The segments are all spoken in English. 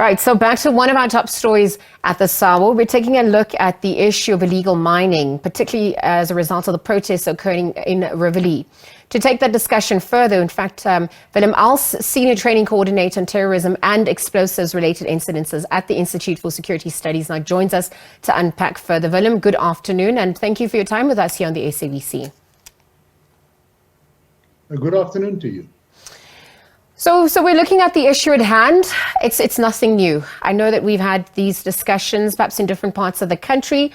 Right, so back to one of our top stories at the hour. We're taking a look at the issue of illegal mining, particularly as a result of the protests occurring in Riverlea. To take that discussion further, in fact, Willem Els, Senior Training Coordinator on Terrorism and Explosives-related Incidences at the Institute for Security Studies, now joins us to unpack further. Willem, good afternoon, and thank you for your time with us here on the SABC. Good afternoon to you. So we're looking at the issue at hand. It's nothing new. I know that we've had these discussions perhaps in different parts of the country.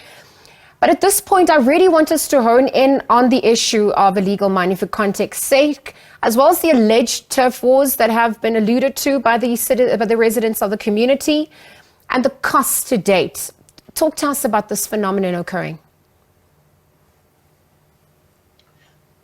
But at this point, I really want us to hone in on the issue of illegal mining for context's sake, as well as the alleged turf wars that have been alluded to by the residents of the community and the costs to date. Talk to us about this phenomenon occurring.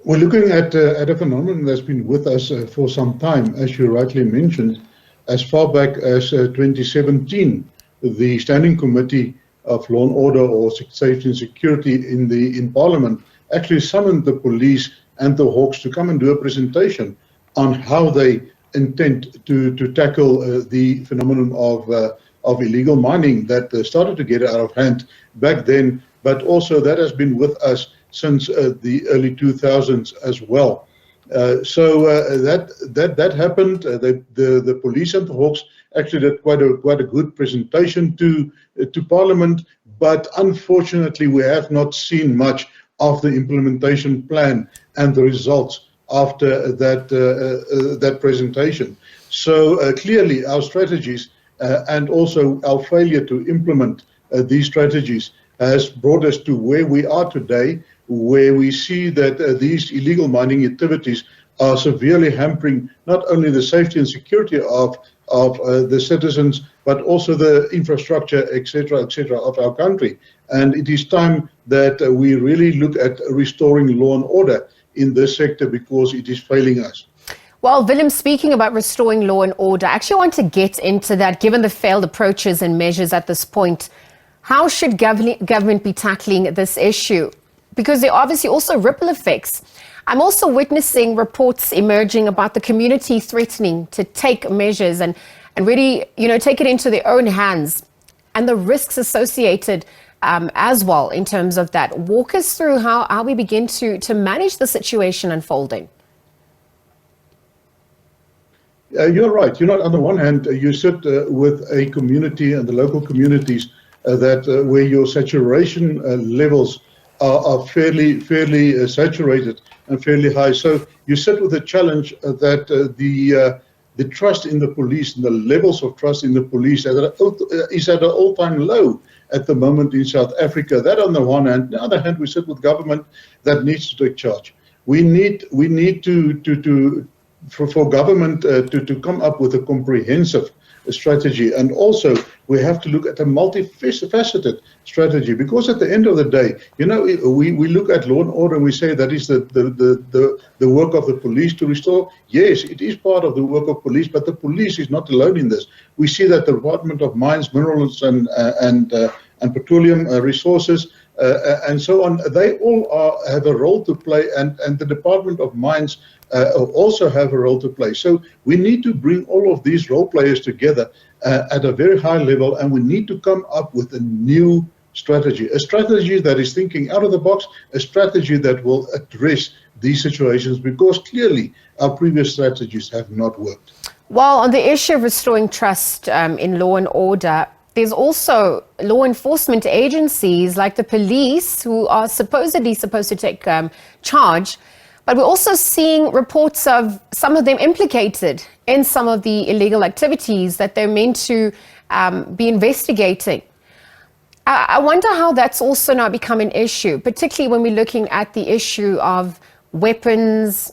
We're looking at a phenomenon that's been with us for some time, as you rightly mentioned. As far back as 2017, the Standing Committee of Law and Order or Safety and Security in Parliament actually summoned the police and the Hawks to come and do a presentation on how they intend to tackle the phenomenon of illegal mining that started to get out of hand back then, but also that has been with us since the early 2000s as well. So that happened. The police and the Hawks actually did quite a good presentation to Parliament, but unfortunately we have not seen much of the implementation plan and the results after that presentation. So clearly our strategies and also our failure to implement these strategies has brought us to where we are today, where we see that these illegal mining activities are severely hampering not only the safety and security of the citizens, but also the infrastructure, etc., of our country. And it is time that we really look at restoring law and order in this sector because it is failing us. Well, Willem, speaking about restoring law and order, I actually want to get into that, given the failed approaches and measures at this point. How should government be tackling this issue? Because there are obviously also ripple effects. I'm also witnessing reports emerging about the community threatening to take measures and really, take it into their own hands and the risks associated as well in terms of that. Walk us through how we begin to manage the situation unfolding. You're right. On the one hand, you sit with a community and the local communities where your saturation levels are fairly saturated and fairly high. So you sit with the challenge that the trust in the police and the levels of trust in the police is at an all-time low at the moment in South Africa. That on the one hand. On the other hand, we sit with government that needs to take charge. We need for government to come up with a comprehensive strategy, and also we have to look at a multifaceted strategy, because at the end of the day, we look at law and order and we say that is the work of the police to restore. Yes, it is part of the work of police, but the police is not alone in this. We see that the Department of Mines, Minerals and Petroleum Resources and so on, they all have a role to play, and the Department of Mines also have a role to play. So we need to bring all of these role players together at a very high level, and we need to come up with a new strategy, a strategy that is thinking out of the box, a strategy that will address these situations, because clearly our previous strategies have not worked. Well, on the issue of restoring trust in law and order, there's also law enforcement agencies like the police who are supposedly supposed to take charge. But we're also seeing reports of some of them implicated in some of the illegal activities that they're meant to be investigating. I wonder how that's also now become an issue, particularly when we're looking at the issue of weapons,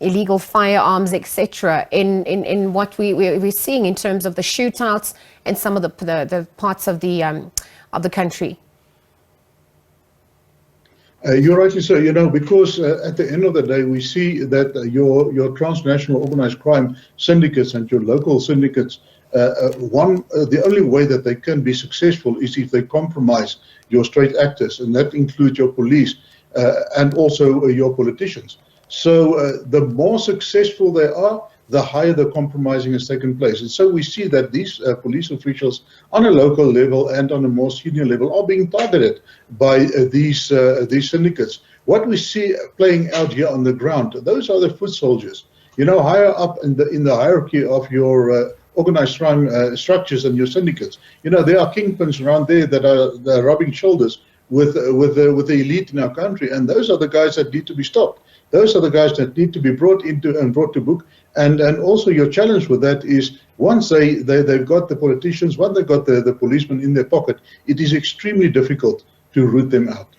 illegal firearms, etc., in what we're seeing in terms of the shootouts in some of the parts of the country. You're rightly so, because at the end of the day, we see that your transnational organized crime syndicates and your local syndicates, the only way that they can be successful is if they compromise your straight actors, and that includes your police and also your politicians. So the more successful they are, the higher the compromising has taken place. And so we see that these police officials on a local level and on a more senior level are being targeted by these syndicates. What we see playing out here on the ground, those are the foot soldiers. You know, higher up in the hierarchy of your organized crime structures and your syndicates. You know, there are kingpins around there that are rubbing shoulders with the elite in our country, and those are the guys that need to be stopped. Those are the guys that need to be brought into and brought to book. And also your challenge with that is once they've got the politicians, once they've got the policemen in their pocket, it is extremely difficult to root them out.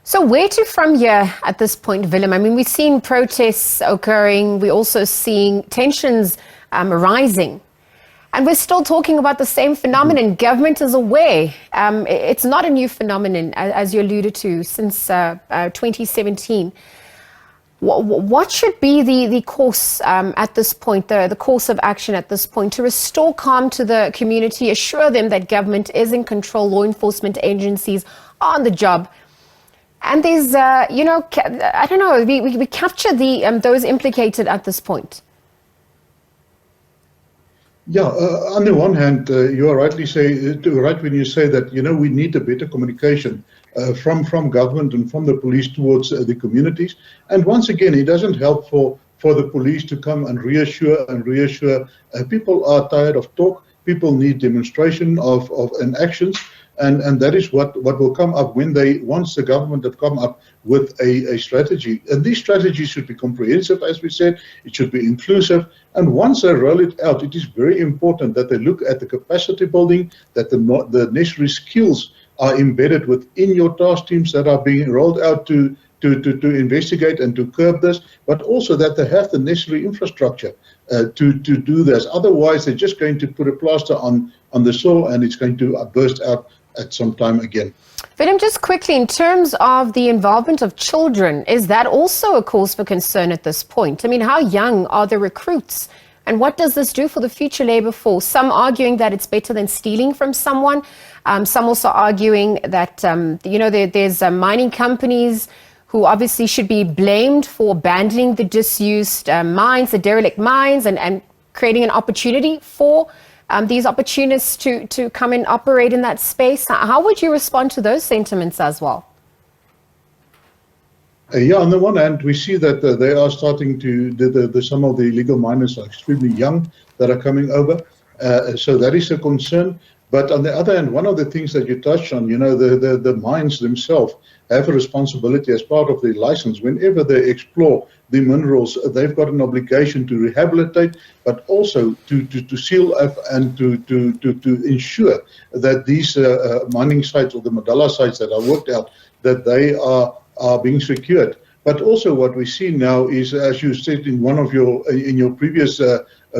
So where to from here at this point, Willem? I mean, we've seen protests occurring. We're also seeing tensions rising. And we're still talking about the same phenomenon. Government is aware. It's not a new phenomenon, as you alluded to, since 2017. What should be the course at this point, the course of action at this point to restore calm to the community, assure them that government is in control, law enforcement agencies are on the job? And there's, you know, I don't know, we capture those implicated at this point. Yeah, on the one hand, you are right when you say that, you know, we need a better communication from government and from the police towards the communities. And once again, it doesn't help for the police to come and reassure. People are tired of talk. People need demonstration and actions. And that is what will come up once the government have come up with a strategy. And these strategies should be comprehensive, as we said. It should be inclusive. And once they roll it out, it is very important that they look at the capacity building, that the necessary skills are embedded within your task teams that are being rolled out to investigate and to curb this, but also that they have the necessary infrastructure to do this. Otherwise, they're just going to put a plaster on the sore and it's going to burst out at some time again. Willem, just quickly, in terms of the involvement of children, is that also a cause for concern at this point? I mean, how young are the recruits? And what does this do for the future labor force? Some arguing that it's better than stealing from someone. Some also arguing that, you know, there's mining companies who obviously should be blamed for abandoning the disused mines, the derelict mines, and creating an opportunity for these opportunists to come and operate in that space. How would you respond to those sentiments as well? Yeah, on the one hand, we see that they are starting to, some of the illegal miners are extremely young that are coming over. So that is a concern. But on the other hand, one of the things that you touched on, you know, the mines themselves have a responsibility as part of the license. Whenever they explore the minerals, they've got an obligation to rehabilitate, but also to seal up and to ensure that these mining sites or the Madala sites that are worked out, that they are being secured. But also what we see now is, as you said in one of your previous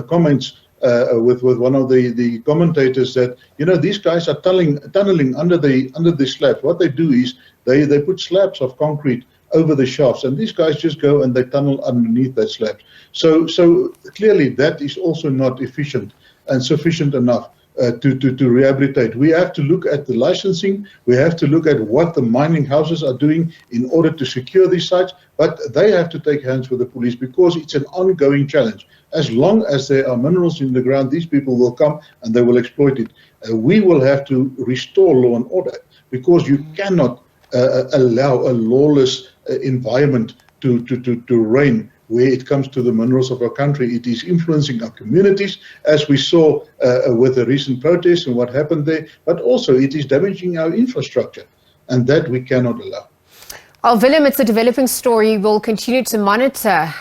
comments with one of the commentators, that, you know, these guys are tunneling under the slabs. What they do is they put slabs of concrete over the shafts, and these guys just go and they tunnel underneath that slab. So clearly that is also not efficient and sufficient enough to rehabilitate. We have to look at the licensing. We have to look at what the mining houses are doing in order to secure these sites, but they have to take hands with the police because it's an ongoing challenge. As long as there are minerals in the ground, these people will come and they will exploit it. We will have to restore law and order because you cannot allow a lawless environment to reign where it comes to the minerals of our country. It is influencing our communities, as we saw with the recent protests and what happened there, but also it is damaging our infrastructure, and that we cannot allow. Well, Willem, it's a developing story. We'll continue to monitor.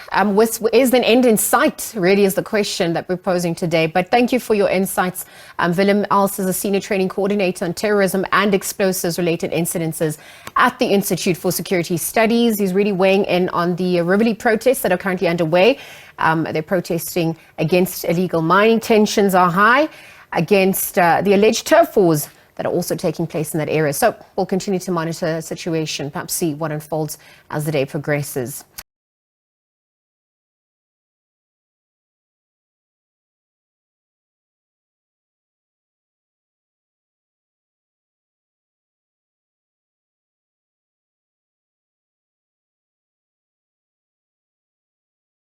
Is an end in sight, really, is the question that we're posing today. But thank you for your insights. Willem Els is a Senior Training Coordinator on Terrorism and Explosives-related Incidences at the Institute for Security Studies. He's really weighing in on the Riverlea protests that are currently underway. They're protesting against illegal mining. Tensions are high against the alleged turf wars that are also taking place in that area. So we'll continue to monitor the situation, perhaps see what unfolds as the day progresses.